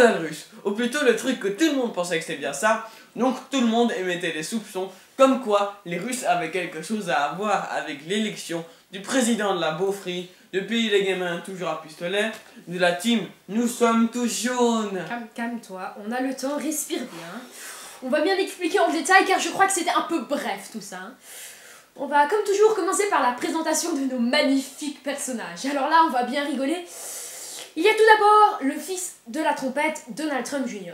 scandale russe, ou plutôt le truc que tout le monde pensait que c'était bien ça, donc tout le monde émettait des soupçons, comme quoi les Russes avaient quelque chose à voir avec l'élection du président de la beaufrie, depuis les gamins toujours à pistolet, de la team Nous sommes tous jaunes. Calme-toi, on a le temps, respire bien. On va bien expliquer en détail car je crois que c'était un peu bref tout ça. On va comme toujours commencer par la présentation de nos magnifiques personnages. Alors là on va bien rigoler. Il y a tout d'abord le fils de la trompette, Donald Trump Jr.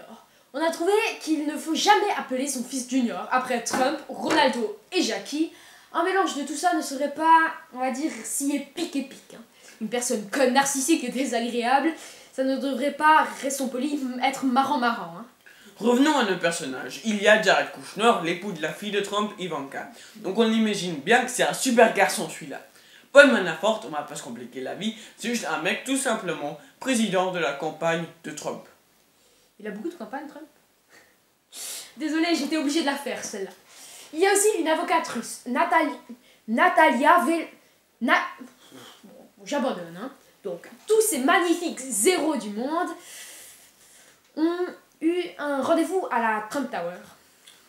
On a trouvé qu'il ne faut jamais appeler son fils Junior après Trump, Ronaldo et Jackie. Un mélange de tout ça ne serait pas, on va dire, si épique. Une personne conne, narcissique et désagréable, ça ne devrait pas, restons polis, être marrant. Revenons à nos personnages. Il y a Jared Kushner, l'époux de la fille de Trump, Ivanka. Donc on imagine bien que c'est un super garçon celui-là. Paul Manafort, on va pas se compliquer la vie, c'est juste un mec tout simplement président de la campagne de Trump. Il a beaucoup de campagnes, Trump. Désolée, j'étais obligée de la faire celle-là. Il y a aussi une avocate russe, Natalia J'abandonne, hein. Donc, tous ces magnifiques zéros du monde ont eu un rendez-vous à la Trump Tower.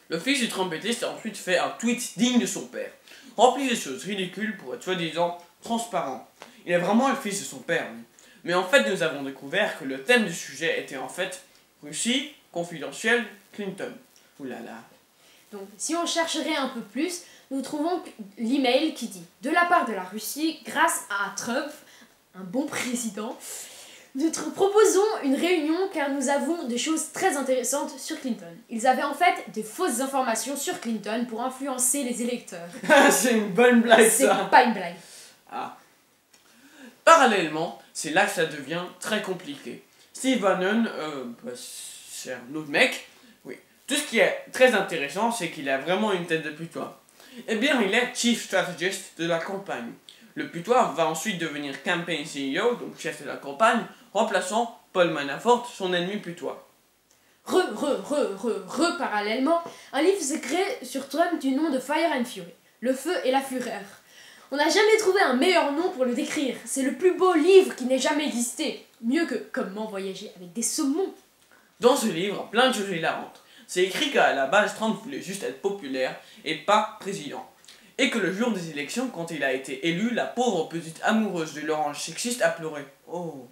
Le fils du trompettiste a ensuite fait un tweet digne de son père, rempli de choses ridicules pour être soi-disant transparent. Il est vraiment le fils de son père, lui. Mais en fait, nous avons découvert que le thème du sujet était en fait Russie, confidentielle, Clinton. Oulala. Donc, si on chercherait un peu plus, nous trouvons l'email qui dit « De la part de la Russie, grâce à Trump, un bon président, nous te proposons une réunion car nous avons des choses très intéressantes sur Clinton. » Ils avaient en fait des fausses informations sur Clinton pour influencer les électeurs. C'est une bonne blague, ça. C'est pas une blague. Ah. Parallèlement, c'est là que ça devient très compliqué. Steve Bannon, c'est un autre mec, oui. Tout ce qui est très intéressant, c'est qu'il a vraiment une tête de putois. Eh bien, il est Chief Strategist de la campagne. Le putois va ensuite devenir Campaign CEO, donc chef de la campagne, remplaçant Paul Manafort, son ennemi putois. Parallèlement, un livre s'est créé sur Trump du nom de Fire and Fury, le feu et la fureur. On n'a jamais trouvé un meilleur nom pour le décrire. C'est le plus beau livre qui n'ait jamais existé. Mieux que Comment voyager avec des saumons. Dans ce livre, plein de choses hilarantes. C'est écrit qu'à la base, Trump voulait juste être populaire et pas président. Et que le jour des élections, quand il a été élu, la pauvre petite amoureuse de l'orange sexiste a pleuré. Oh.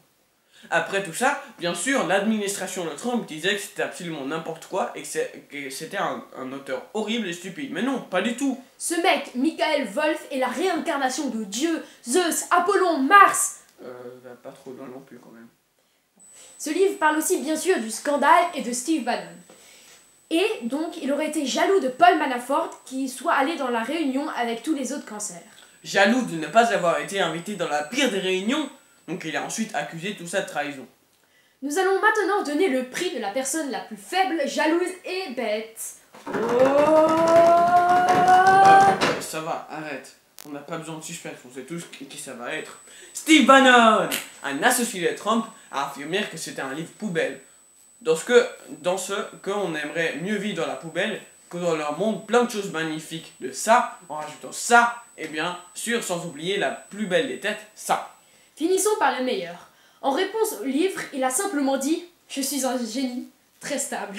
Après tout ça, bien sûr, l'administration de Trump disait que c'était absolument n'importe quoi et que c'était un auteur horrible et stupide. Mais non, pas du tout. Ce mec, Michael Wolff, est la réincarnation de Dieu, Zeus, Apollon, Mars. Pas trop loin non plus quand même. Ce livre parle aussi bien sûr du scandale et de Steve Bannon. Et donc, il aurait été jaloux de Paul Manafort qui soit allé dans la réunion avec tous les autres cancers. Jaloux de ne pas avoir été invité dans la pire des réunions, donc il a ensuite accusé tout ça de trahison. Nous allons maintenant donner le prix de la personne la plus faible, jalouse et bête. Ça va, arrête. On n'a pas besoin de suspense, on sait tous qui ça va être. Steve Bannon, un associé de Trump, a affirmé que c'était un livre poubelle. Dans ce qu'on aimerait mieux vivre dans la poubelle que dans leur monde plein de choses magnifiques. De ça, en rajoutant ça, et bien sûr, sans oublier la plus belle des têtes, ça. Finissons par le meilleur. En réponse au livre, il a simplement dit « Je suis un génie très stable ».